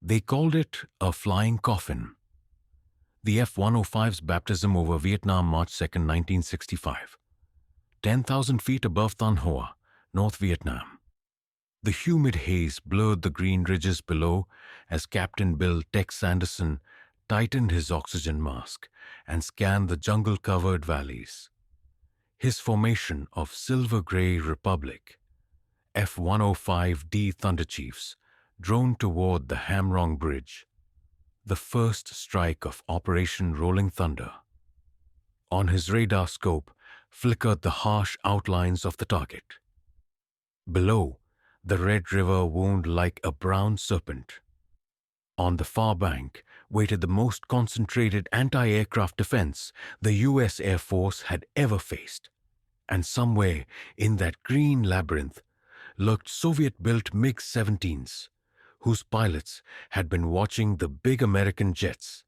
They called it a flying coffin. The F-105's baptism over Vietnam, March 2, 1965. 10,000 feet above Thanh Hoa, North Vietnam. The humid haze blurred the green ridges below as Captain Bill "Tex" Anderson tightened his oxygen mask and scanned the jungle-covered valleys. His formation of silver-gray Republic F-105D Thunderchiefs droned toward the Ham Rong Bridge, the first strike of Operation Rolling Thunder. On his radar scope flickered the harsh outlines of the target. Below, the Red River wound like a brown serpent. On the far bank waited the most concentrated anti-aircraft defense the U.S. Air Force had ever faced. And somewhere in that green labyrinth lurked Soviet-built MiG-17s, whose pilots had been watching the big American jets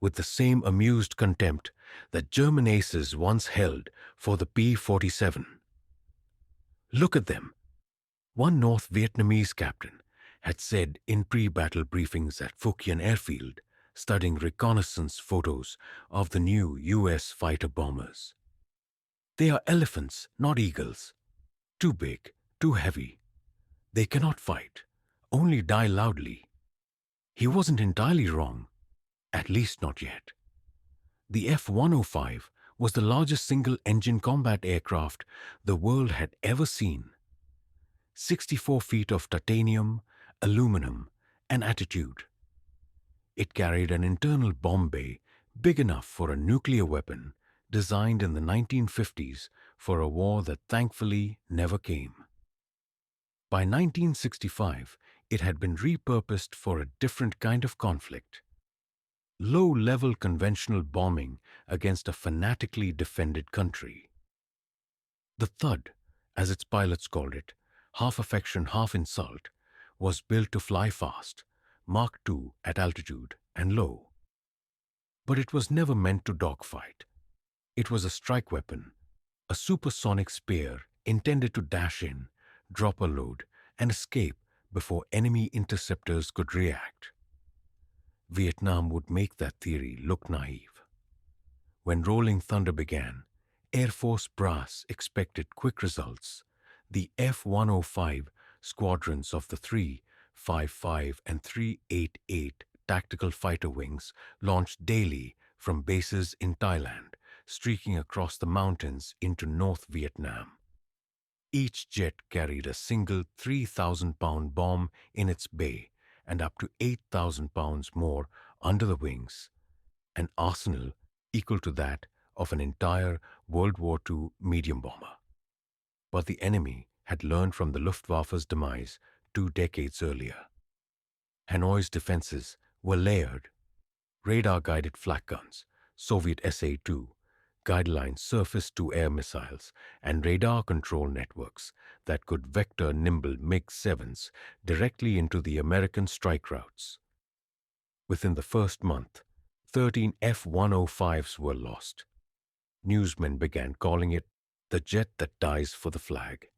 with the same amused contempt that German aces once held for the P-47. "Look at them," one North Vietnamese captain had said in pre-battle briefings at Phu Quien Airfield, studying reconnaissance photos of the new U.S. fighter bombers. "They are elephants, not eagles. Too big, too heavy. They cannot fight, only die loudly." He wasn't entirely wrong, at least not yet. The F-105 was the largest single-engine combat aircraft the world had ever seen. 64 feet of titanium, aluminum, and attitude. It carried an internal bomb bay big enough for a nuclear weapon, designed in the 1950s for a war that thankfully never came. By 1965, it had been repurposed for a different kind of conflict. Low-level conventional bombing against a fanatically defended country. The Thud, as its pilots called it, half affection, half insult, was built to fly fast, Mach 2 at altitude and low. But it was never meant to dogfight. It was a strike weapon, a supersonic spear intended to dash in, drop a load, and escape before enemy interceptors could react. Vietnam would make that theory look naive. When Rolling Thunder began, Air Force brass expected quick results. The F-105 squadrons of the 355 and 388 tactical fighter wings launched daily from bases in Thailand, streaking across the mountains into North Vietnam. Each jet carried a single 3,000-pound bomb in its bay and up to 8,000 pounds more under the wings, an arsenal equal to that of an entire World War II medium bomber. But the enemy had learned from the Luftwaffe's demise 2 decades earlier. Hanoi's defenses were layered: radar-guided flak guns, Soviet SA-2, guideline surface-to-air missiles, and radar control networks that could vector nimble MiG-7s directly into the American strike routes. Within the first month, 13 F-105s were lost. Newsmen began calling it the jet that dies for the flag.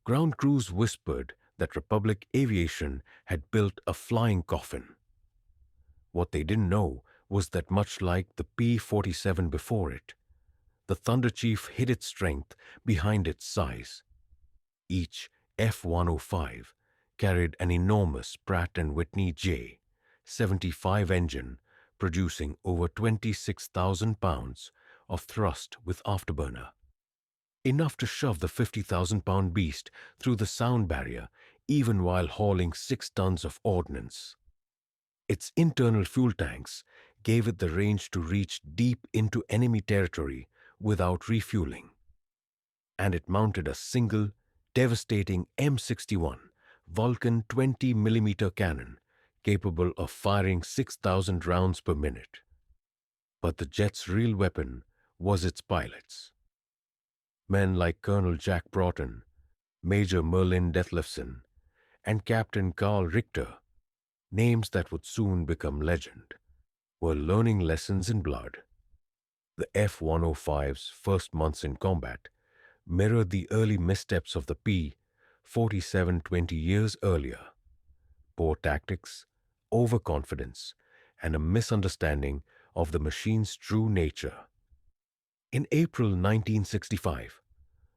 Ground crews whispered that Republic Aviation had built a flying coffin. What they didn't know was that, much like the P-47 before it, the Thunderchief hid its strength behind its size. Each F-105 carried an enormous Pratt & Whitney J-75 engine, producing over 26,000 pounds of thrust with afterburner, enough to shove the 50,000-pound beast through the sound barrier even while hauling 6 tons of ordnance. Its internal fuel tanks gave it the range to reach deep into enemy territory without refueling. And it mounted a single, devastating M61 Vulcan 20mm cannon capable of firing 6,000 rounds per minute. But the jet's real weapon was its pilots. Men like Colonel Jack Broughton, Major Merlin Dethlefsen, and Captain Karl Richter, names that would soon become legend, were learning lessons in blood. The F-105's first months in combat mirrored the early missteps of the P-47 20 years earlier. Poor tactics, overconfidence and a misunderstanding of the machine's true nature. In April 1965,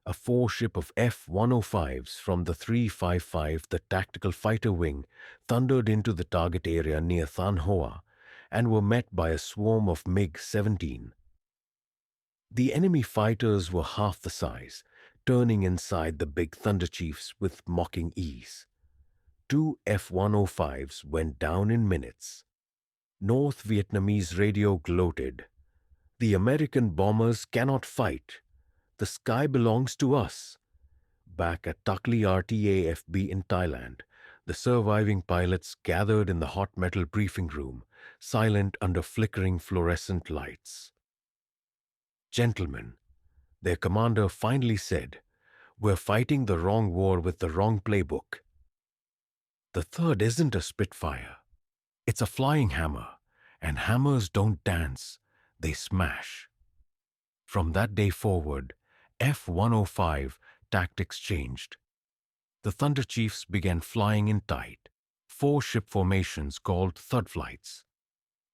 a four-ship of F-105s from the 355, the Tactical Fighter Wing, thundered into the target area near Thanh Hoa and were met by a swarm of MiG-17. The enemy fighters were half the size, turning inside the big Thunderchiefs with mocking ease. Two F-105s went down in minutes. North Vietnamese radio gloated, "The American bombers cannot fight. The sky belongs to us." Back at Takli RTAFB in Thailand, the surviving pilots gathered in the hot metal briefing room, silent under flickering fluorescent lights. "Gentlemen," their commander finally said, "we're fighting the wrong war with the wrong playbook. The Thud isn't a Spitfire. It's a flying hammer, and hammers don't dance, they smash." From that day forward, F-105 tactics changed. The Thunderchiefs began flying in tight, four-ship formations called Thud flights.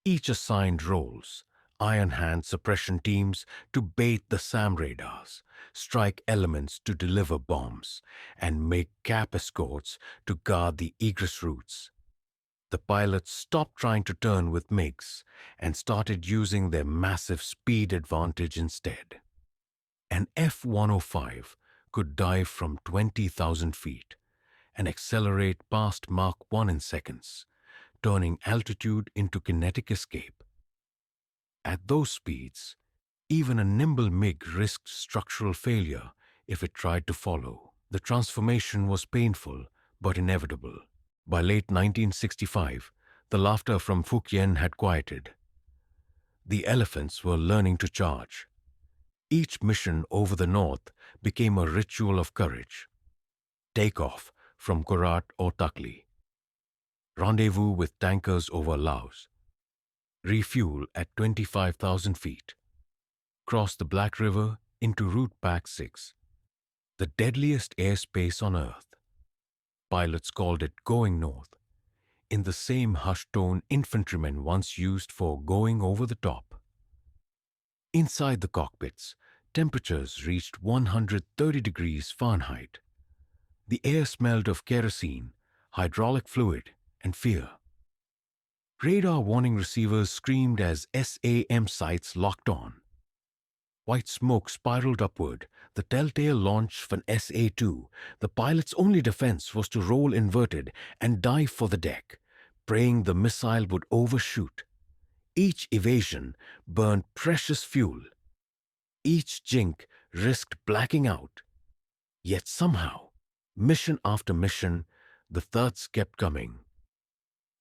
Each assigned roles: iron hand suppression teams to bait the SAM radars, strike elements to deliver bombs, and make cap escorts to guard the egress routes. The pilots stopped trying to turn with MiGs and started using their massive speed advantage instead. An F-105 could dive from 20,000 feet and accelerate past Mach 1 in seconds, turning altitude into kinetic escape. At those speeds, even a nimble MiG risked structural failure if it tried to follow. The transformation was painful but inevitable. By late 1965, the laughter from Phu Quien had quieted. The elephants were learning to charge. Each mission over the north became a ritual of courage. Takeoff from Korat or Takli. Rendezvous with tankers over Laos. Refuel at 25,000 feet. Cross the Black River into Route Pack 6. The deadliest airspace on Earth. Pilots called it going north, in the same hushed tone infantrymen once used for going over the top. Inside the cockpits, temperatures reached 130 degrees Fahrenheit. The air smelled of kerosene, hydraulic fluid, and fear. Radar warning receivers screamed as SAM sights locked on. White smoke spiraled upward, the telltale launch from SA-2. The pilot's only defense was to roll inverted and dive for the deck, praying the missile would overshoot. Each evasion burned precious fuel. Each jink risked blacking out. Yet somehow, mission after mission, the Thuds kept coming.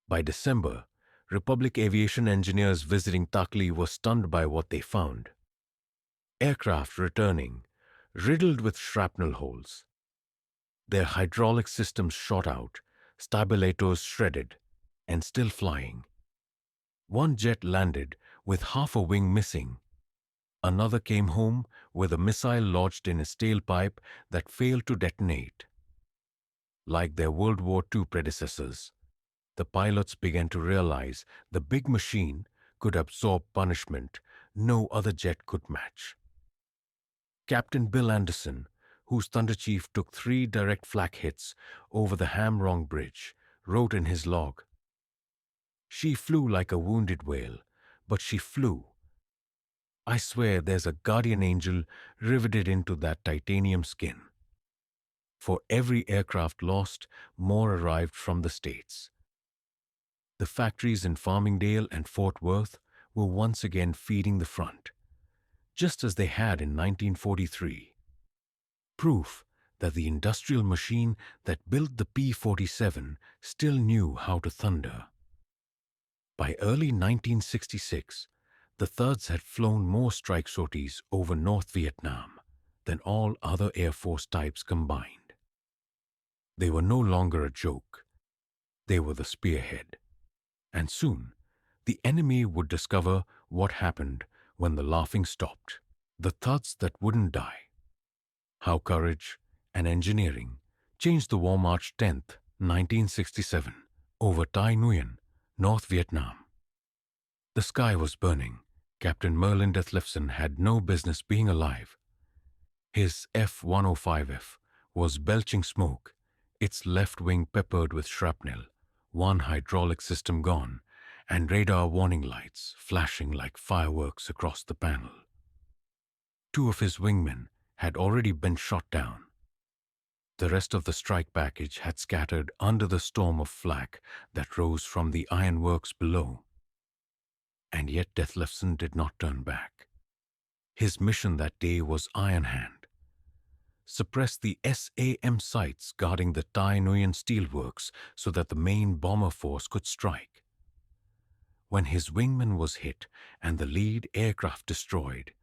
By December, Republic aviation engineers visiting Takli were stunned by what they found. Aircraft returning, riddled with shrapnel holes. Their hydraulic systems shot out, stabilators shredded, and still flying. One jet landed with half a wing missing. Another came home with a missile lodged in its tailpipe that failed to detonate. Like their World War II predecessors, the pilots began to realize the big machine could absorb punishment no other jet could match. Captain Bill Anderson, whose Thunderchief took 3 direct flak hits over the Ham Rong Bridge, wrote in his log, "She flew like a wounded whale, but she flew. I swear there's a guardian angel riveted into that titanium skin." For every aircraft lost, more arrived from the States. The factories in Farmingdale and Fort Worth were once again feeding the front, just as they had in 1943. Proof that the industrial machine that built the P-47 still knew how to thunder. By early 1966, the Thuds had flown more strike sorties over North Vietnam than all other Air Force types combined. They were no longer a joke. They were the spearhead. And soon, the enemy would discover what happened when the laughing stopped. The Thuds that wouldn't die. How courage and engineering changed the war. March 10, 1967, over Thai Nguyen, North Vietnam. The sky was burning. Captain Merlin Dethlefsen had no business being alive. His F-105F was belching smoke, its left wing peppered with shrapnel, one hydraulic system gone, and radar warning lights flashing like fireworks across the panel. Two of his wingmen had already been shot down. The rest of the strike package had scattered under the storm of flak that rose from the ironworks below. And yet Dethlefsen did not turn back. His mission that day was Iron Hand. Suppress the SAM sites guarding the Thanh Nguyen steelworks so that the main bomber force could strike. When his wingman was hit and the lead aircraft destroyed,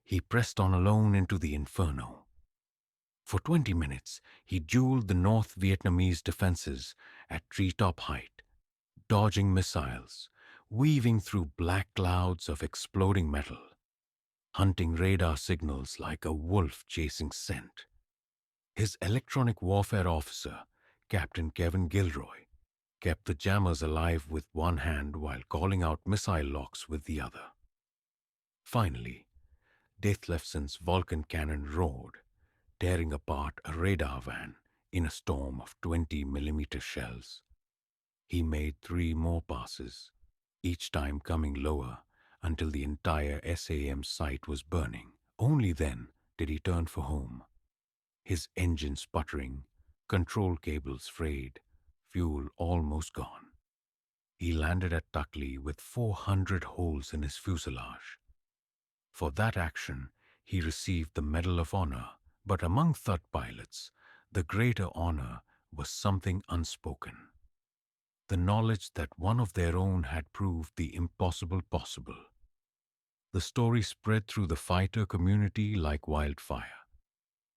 he pressed on alone into the inferno. For 20 minutes, he dueled the North Vietnamese defenses at treetop height, dodging missiles, weaving through black clouds of exploding metal, hunting radar signals like a wolf chasing scent. His electronic warfare officer, Captain Kevin Gilroy, kept the jammers alive with one hand while calling out missile locks with the other. Finally, Dethlefsen's Vulcan cannon roared, tearing apart a radar van in a storm of 20mm shells. He made 3 more passes, each time coming lower until the entire SAM site was burning. Only then did he turn for home. His engine sputtering, control cables frayed, fuel almost gone. He landed at Takli with 400 holes in his fuselage. For that action, he received the Medal of Honor, but among Thud pilots, the greater honor was something unspoken. The knowledge that one of their own had proved the impossible possible. The story spread through the fighter community like wildfire.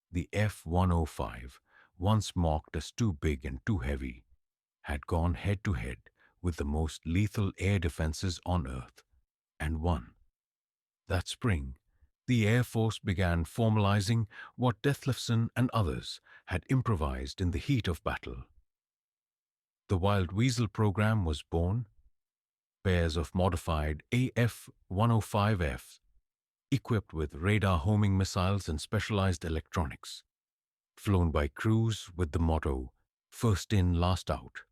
The F-105, once mocked as too big and too heavy, had gone head-to-head with the most lethal air defenses on Earth, and won. That spring, the Air Force began formalizing what Dethlefsen and others had improvised in the heat of battle. The Wild Weasel program was born. Pairs of modified AF-105Fs, equipped with radar homing missiles and specialized electronics, flown by crews with the motto, "First in, last out."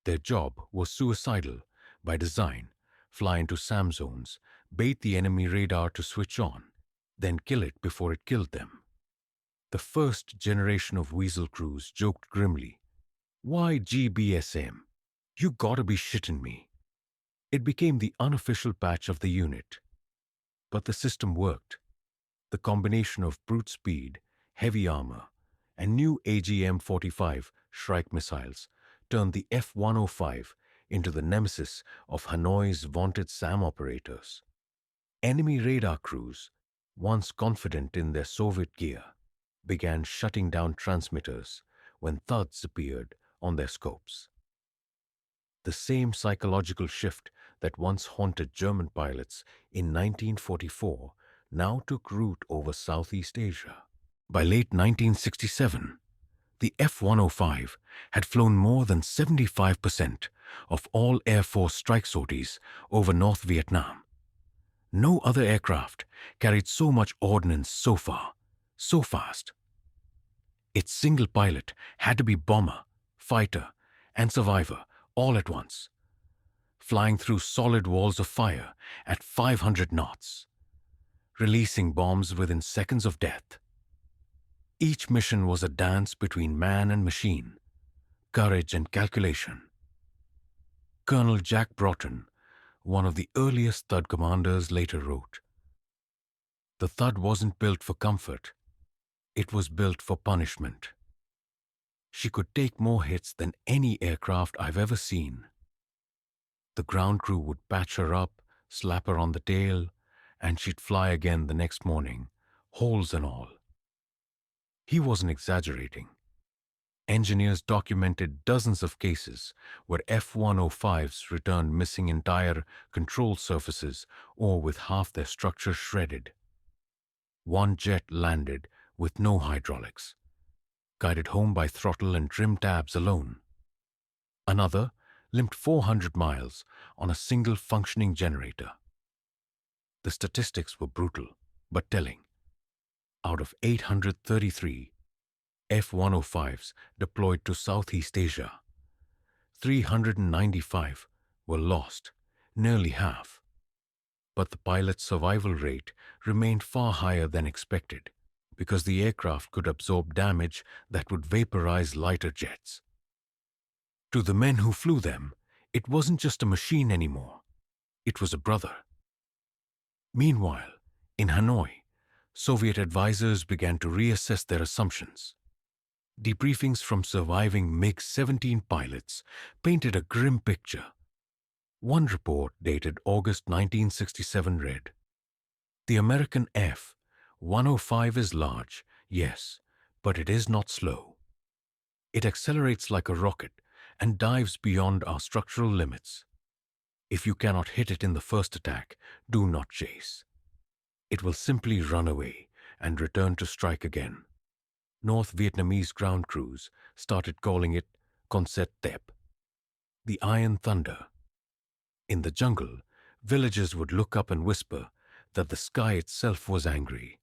Their job was suicidal by design, fly into SAM zones, bait the enemy radar to switch on, then kill it before it killed them. The first generation of Weasel crews joked grimly, "Why GBSM? You gotta be shitting me." It became the unofficial patch of the unit. But the system worked. The combination of brute speed, heavy armor, and new AGM-45 Shrike missiles turned the F-105 into the nemesis of Hanoi's vaunted SAM operators. Enemy radar crews, once confident in their Soviet gear, began shutting down transmitters when thuds appeared on their scopes. The same psychological shift that once haunted German pilots in 1944 now took root over Southeast Asia. By late 1967, the F-105 had flown more than 75% of all Air Force strike sorties over North Vietnam. No other aircraft carried so much ordnance so far, so fast. Its single pilot had to be bomber, fighter, and survivor all at once, flying through solid walls of fire at 500 knots, releasing bombs within seconds of death. Each mission was a dance between man and machine, courage and calculation. Colonel Jack Broughton, one of the earliest Thud commanders, later wrote, "The Thud wasn't built for comfort. It was built for punishment. She could take more hits than any aircraft I've ever seen. The ground crew would patch her up, slap her on the tail, and she'd fly again the next morning, holes and all." He wasn't exaggerating. Engineers documented dozens of cases where F-105s returned missing entire control surfaces or with half their structure shredded. One jet landed with no hydraulics, guided home by throttle and trim tabs alone. Another limped 400 miles on a single functioning generator. The statistics were brutal, but telling. Out of 833 F-105s deployed to Southeast Asia, 395 were lost, nearly half. But the pilot's survival rate remained far higher than expected because the aircraft could absorb damage that would vaporize lighter jets. To the men who flew them, it wasn't just a machine anymore. It was a brother. Meanwhile, in Hanoi, Soviet advisors began to reassess their assumptions. Debriefings from surviving MiG-17 pilots painted a grim picture. One report dated August 1967 read, "The American F-105 is large, yes, but it is not slow. It accelerates like a rocket and dives beyond our structural limits. If you cannot hit it in the first attack, do not chase. It will simply run away and return to strike again." North Vietnamese ground crews started calling it Concept Thep, the Iron Thunder. In the jungle, villagers would look up and whisper that the sky itself was angry.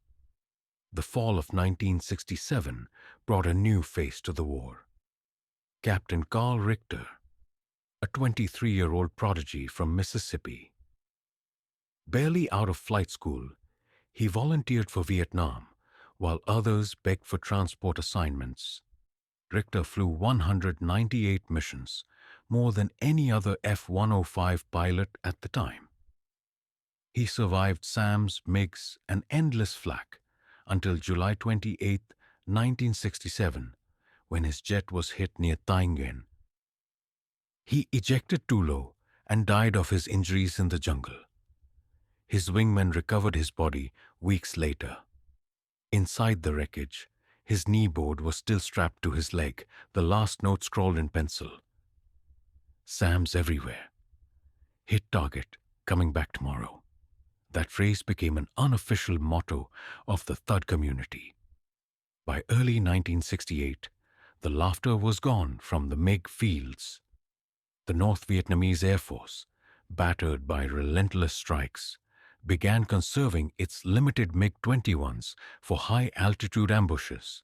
The fall of 1967 brought a new face to the war. Captain Karl Richter, a 23-year-old prodigy from Mississippi. Barely out of flight school, he volunteered for Vietnam, while others begged for transport assignments. Richter flew 198 missions, more than any other F-105 pilot at the time. He survived SAMs, MiGs, and endless flak until July 28, 1967, when his jet was hit near Tay Nguyen. He ejected too low and died of his injuries in the jungle. His wingmen recovered his body weeks later. Inside the wreckage, his knee board was still strapped to his leg, the last note scrawled in pencil. "Sam's everywhere. Hit target, coming back tomorrow." That phrase became an unofficial motto of the Thud community. By early 1968, the laughter was gone from the MiG fields. The North Vietnamese Air Force, battered by relentless strikes, began conserving its limited MiG-21s for high-altitude ambushes.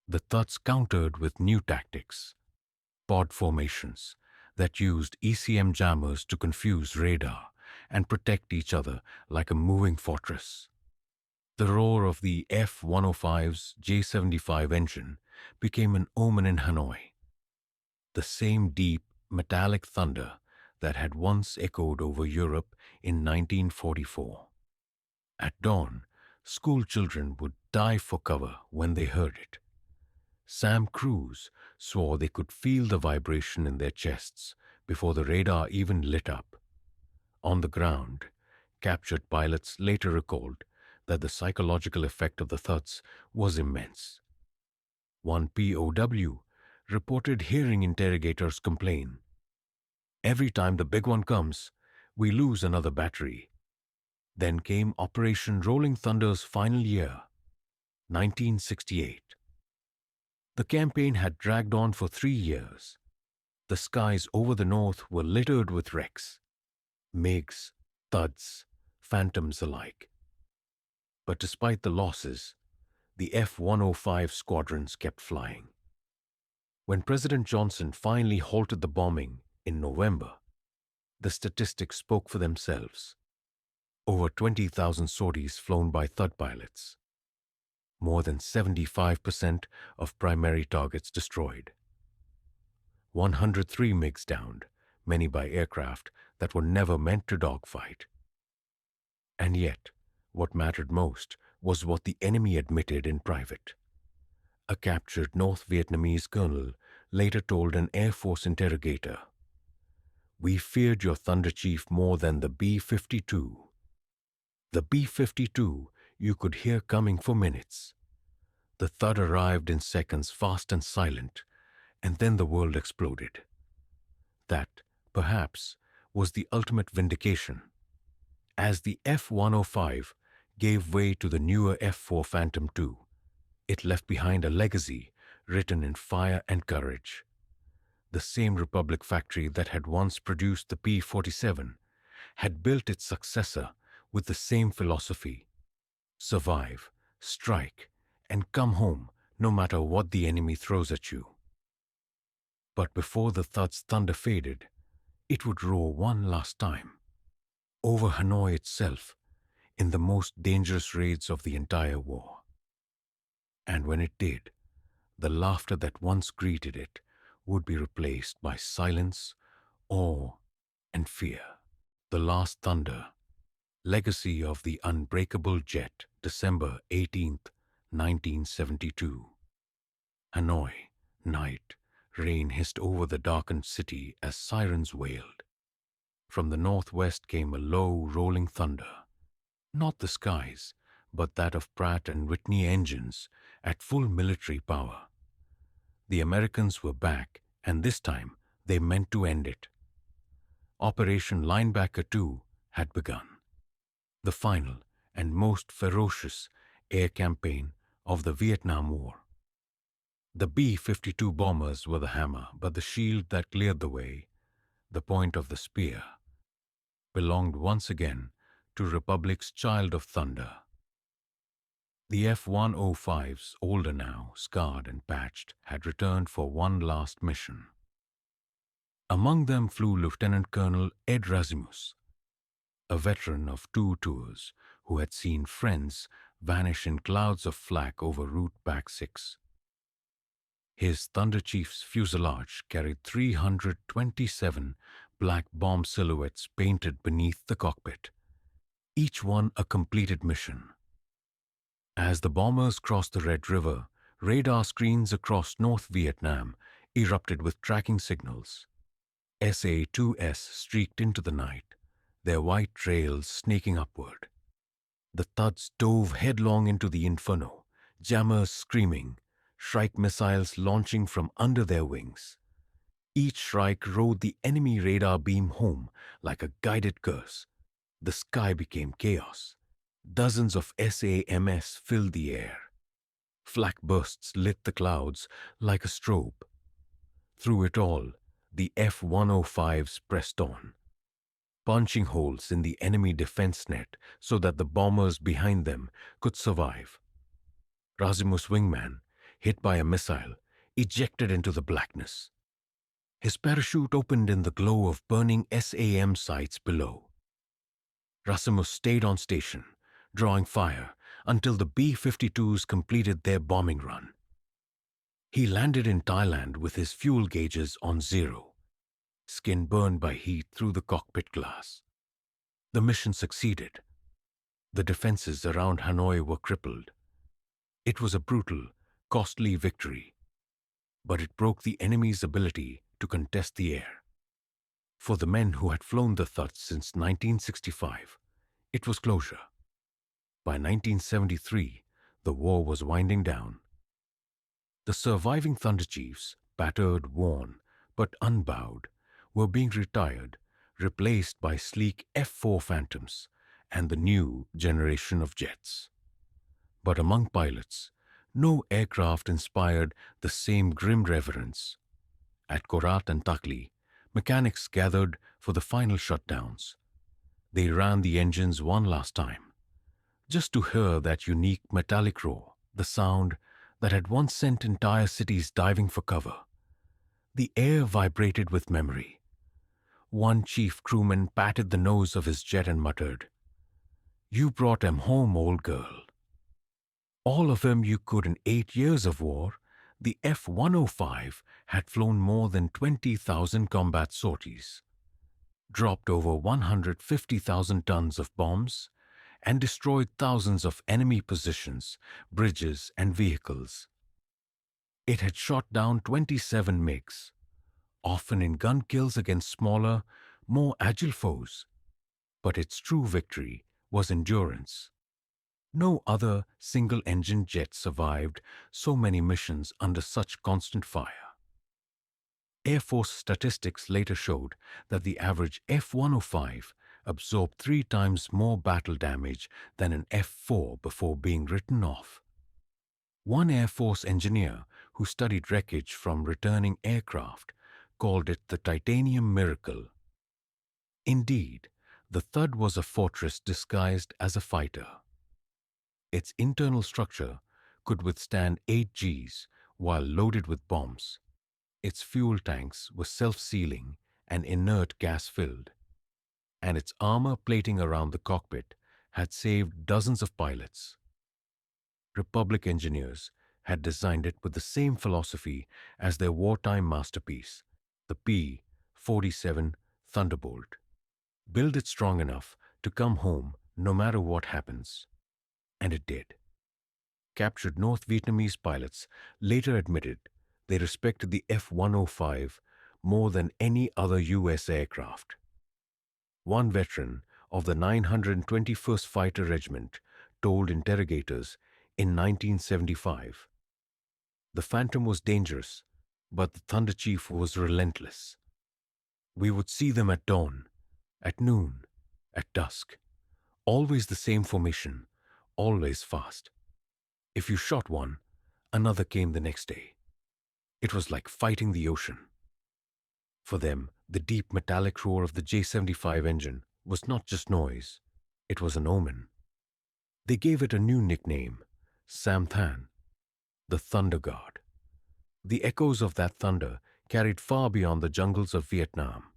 The Thuds countered with new tactics, pod formations that used ECM jammers to confuse radar and protect each other like a moving fortress. The roar of the F-105's J-75 engine became an omen in Hanoi. The same deep, metallic thunder that had once echoed over Europe in 1944. At dawn, school children would dive for cover when they heard it. SAM crews swore they could feel the vibration in their chests before the radar even lit up. On the ground, captured pilots later recalled that the psychological effect of the Thuds was immense. One POW reported hearing interrogators complain, "Every time the big one comes, we lose another battery." Then came Operation Rolling Thunder's final year, 1968. The campaign had dragged on for 3 years. The skies over the north were littered with wrecks, MiGs, Thuds, Phantoms alike. But despite the losses, the F-105 squadrons kept flying. When President Johnson finally halted the bombing in November, the statistics spoke for themselves. Over 20,000 sorties flown by Thud pilots. More than 75% of primary targets destroyed. 103 MiGs downed, many by aircraft that were never meant to dogfight. And yet, what mattered most was what the enemy admitted in private. A captured North Vietnamese colonel later told an Air Force interrogator, "We feared your Thunderchief more than the B-52. The B-52 you could hear coming for minutes. The Thud arrived in seconds, fast and silent, and then the world exploded." That, perhaps, was the ultimate vindication. As the F-105 gave way to the newer F-4 Phantom II, it left behind a legacy written in fire and courage. The same Republic factory that had once produced the P-47 had built its successor with the same philosophy: survive, strike, and come home no matter what the enemy throws at you. But before the Thud's thunder faded, it would roar one last time, over Hanoi itself, in the most dangerous raids of the entire war. And when it did, the laughter that once greeted it would be replaced by silence, awe, and fear. The Last Thunder, legacy of the unbreakable jet, December 18th, 1972. Hanoi, night, rain hissed over the darkened city as sirens wailed. From the northwest came a low, rolling thunder. Not the skies, but that of Pratt and Whitney engines at full military power. The Americans were back, and this time they meant to end it. Operation Linebacker II had begun, the final and most ferocious air campaign of the Vietnam War. The B-52 bombers were the hammer, but the shield that cleared the way, the point of the spear, belonged once again to Republic's child of thunder. The F-105s, older now, scarred and patched, had returned for one last mission. Among them flew Lieutenant Colonel Ed Razimus, a veteran of 2 tours who had seen friends vanish in clouds of flak over Route Back 6. His Thunderchief's fuselage carried 327 black bomb silhouettes painted beneath the cockpit, each one a completed mission. As the bombers crossed the Red River, radar screens across North Vietnam erupted with tracking signals. SA-2S streaked into the night, their white trails snaking upward. The Thuds dove headlong into the inferno, jammers screaming, Shrike missiles launching from under their wings. Each Shrike rode the enemy radar beam home like a guided curse. The sky became chaos. Dozens of SAMS filled the air. Flak bursts lit the clouds like a strobe. Through it all, the F-105s pressed on, punching holes in the enemy defense net so that the bombers behind them could survive. Razimus' wingman, hit by a missile, ejected into the blackness. His parachute opened in the glow of burning SAM sights below. Razimus stayed on station, drawing fire until the B-52s completed their bombing run. He landed in Thailand with his fuel gauges on 0, skin burned by heat through the cockpit glass. The mission succeeded. The defenses around Hanoi were crippled. It was a brutal, costly victory, but it broke the enemy's ability to contest the air. For the men who had flown the Thud since 1965, it was closure. By 1973, the war was winding down. The surviving Thunderchiefs, battered, worn, but unbowed, were being retired, replaced by sleek F-4 Phantoms and the new generation of jets. But among pilots, no aircraft inspired the same grim reverence. At Korat and Takli, mechanics gathered for the final shutdowns. They ran the engines one last time, just to hear that unique metallic roar, the sound that had once sent entire cities diving for cover. The air vibrated with memory. One chief crewman patted the nose of his jet and muttered, "You brought 'em home, old girl." All of them you could in 8 years of war, the F-105 had flown more than 20,000 combat sorties, dropped over 150,000 tons of bombs, and destroyed thousands of enemy positions, bridges, and vehicles. It had shot down 27 MiGs, often in gun kills against smaller, more agile foes. But its true victory was endurance. No other single-engine jet survived so many missions under such constant fire. Air Force statistics later showed that the average F-105 absorbed 3 times more battle damage than an F-4 before being written off. One Air Force engineer who studied wreckage from returning aircraft called it the titanium miracle. Indeed, the Thud was a fortress disguised as a fighter. Its internal structure could withstand 8 Gs while loaded with bombs. Its fuel tanks were self-sealing and inert gas-filled, and its armor plating around the cockpit had saved dozens of pilots. Republic engineers had designed it with the same philosophy as their wartime masterpiece, the P-47 Thunderbolt. Build it strong enough to come home no matter what happens. And it did. Captured North Vietnamese pilots later admitted they respected the F-105 more than any other U.S. aircraft. One veteran of the 921st Fighter Regiment told interrogators in 1975, "The Phantom was dangerous, but the Thunderchief was relentless. We would see them at dawn, at noon, at dusk. Always the same formation, always fast. If you shot one, another came the next day. It was like fighting the ocean." For them, the deep metallic roar of the J-75 engine was not just noise, it was an omen. They gave it a new nickname, Sam Than, the Thunder God. The echoes of that thunder carried far beyond the jungles of Vietnam.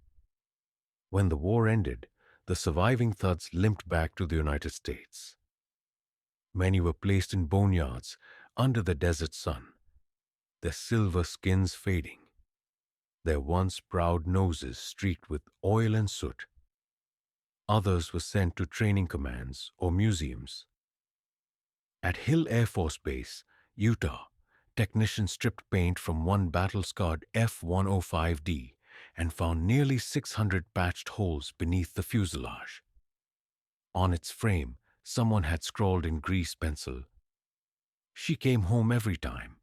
When the war ended, the surviving Thuds limped back to the United States. Many were placed in boneyards under the desert sun, their silver skins fading, their once proud noses streaked with oil and soot. Others were sent to training commands or museums. At Hill Air Force Base, Utah, technicians stripped paint from one battle-scarred F-105D and found nearly 600 patched holes beneath the fuselage. On its frame, someone had scrawled in grease pencil, "She came home every time."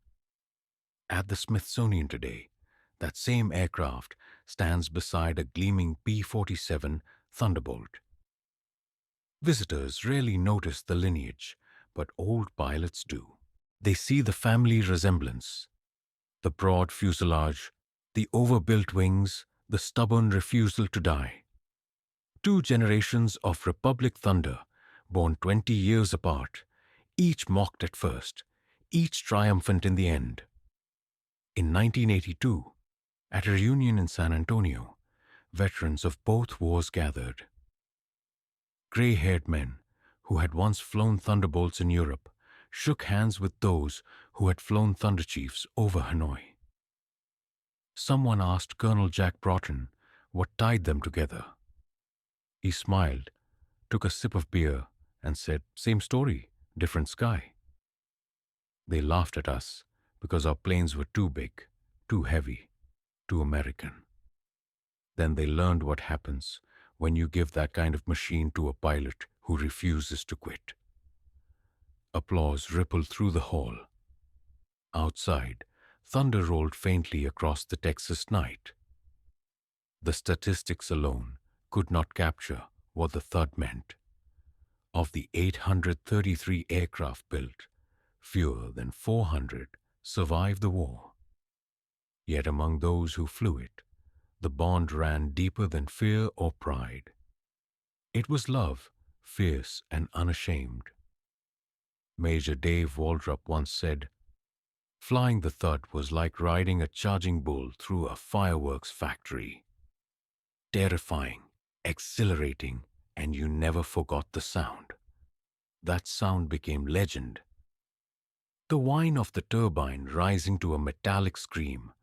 At the Smithsonian today, that same aircraft stands beside a gleaming P-47 Thunderbolt. Visitors rarely notice the lineage, but old pilots do. They see the family resemblance, the broad fuselage, the overbuilt wings, the stubborn refusal to die. 2 generations of Republic Thunder, born 20 years apart, each mocked at first, each triumphant in the end. In 1982, at a reunion in San Antonio, veterans of both wars gathered. Gray-haired men who had once flown Thunderbolts in Europe shook hands with those who had flown Thunderchiefs over Hanoi. Someone asked Colonel Jack Broughton what tied them together. He smiled, took a sip of beer, and said, "Same story, different sky." They laughed at us because our planes were too big, too heavy, too American. Then they learned what happens when you give that kind of machine to a pilot who refuses to quit. Applause rippled through the hall. Outside, thunder rolled faintly across the Texas night. The statistics alone could not capture what the Thud meant. Of the 833 aircraft built, fewer than 400 survived the war. Yet among those who flew it, the bond ran deeper than fear or pride. It was love, fierce and unashamed. Major Dave Waldrop once said, "Flying the Thud was like riding a charging bull through a fireworks factory. Terrifying, exhilarating, and you never forgot the sound." That sound became legend. The whine of the turbine rising to a metallic scream,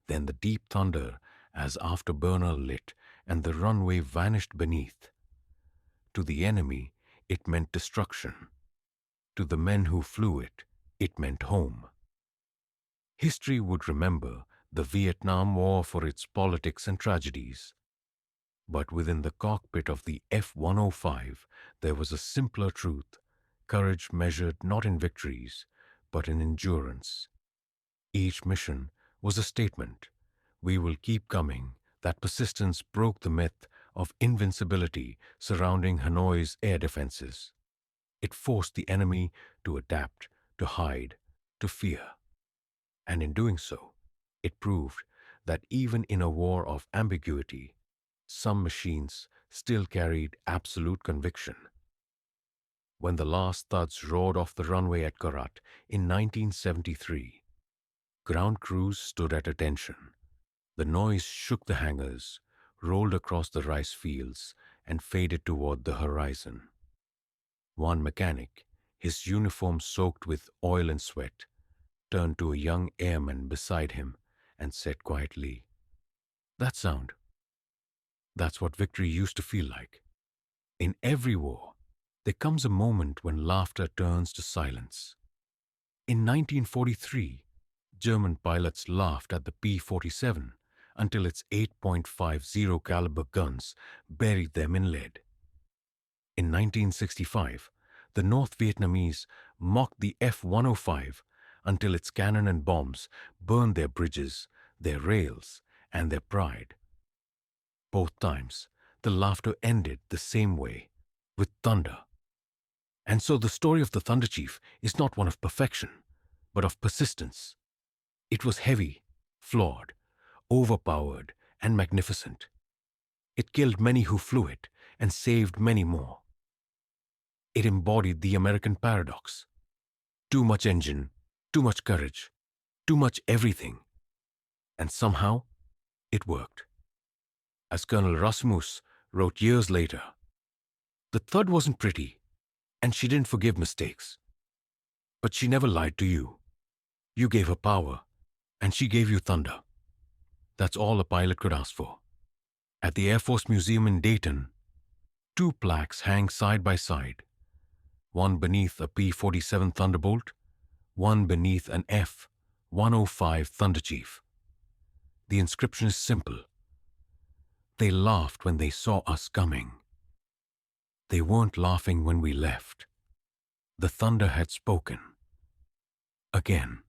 then the deep thunder as afterburner lit and the runway vanished beneath. To the enemy, it meant destruction. To the men who flew it, it meant home. History would remember the Vietnam War for its politics and tragedies. But within the cockpit of the F-105, there was a simpler truth, courage measured not in victories, but in endurance. Each mission was a statement. We will keep coming. That persistence broke the myth of invincibility surrounding Hanoi's air defenses. It forced the enemy to adapt, to hide, to fear. And in doing so, it proved that even in a war of ambiguity, some machines still carried absolute conviction. When the last Thuds roared off the runway at Korat in 1973, ground crews stood at attention. The noise shook the hangars, rolled across the rice fields, and faded toward the horizon. One mechanic, his uniform soaked with oil and sweat, turned to a young airman beside him and said quietly, "That sound. That's what victory used to feel like. In every war, there comes a moment when laughter turns to silence. In 1943, German pilots laughed at the P-47 until its 8.50 caliber guns buried them in lead. In 1965, the North Vietnamese mocked the F-105 until its cannon and bombs burned their bridges, their rails, and their pride. Both times, the laughter ended the same way, with thunder. And so the story of the Thunderchief is not one of perfection, but of persistence. It was heavy, flawed, overpowered, and magnificent. It killed many who flew it and saved many more. It embodied the American paradox. Too much engine, too much courage, too much everything. And somehow, it worked. As Colonel Rasmus wrote years later, "The Thud wasn't pretty, and she didn't forgive mistakes. But she never lied to you. You gave her power, and she gave you thunder. That's all a pilot could ask for." At the Air Force Museum in Dayton, two plaques hang side by side, one beneath a P-47 Thunderbolt, one beneath an F-105 Thunderchief. The inscription is simple. They laughed when they saw us coming. They weren't laughing when we left. The thunder had spoken. Again.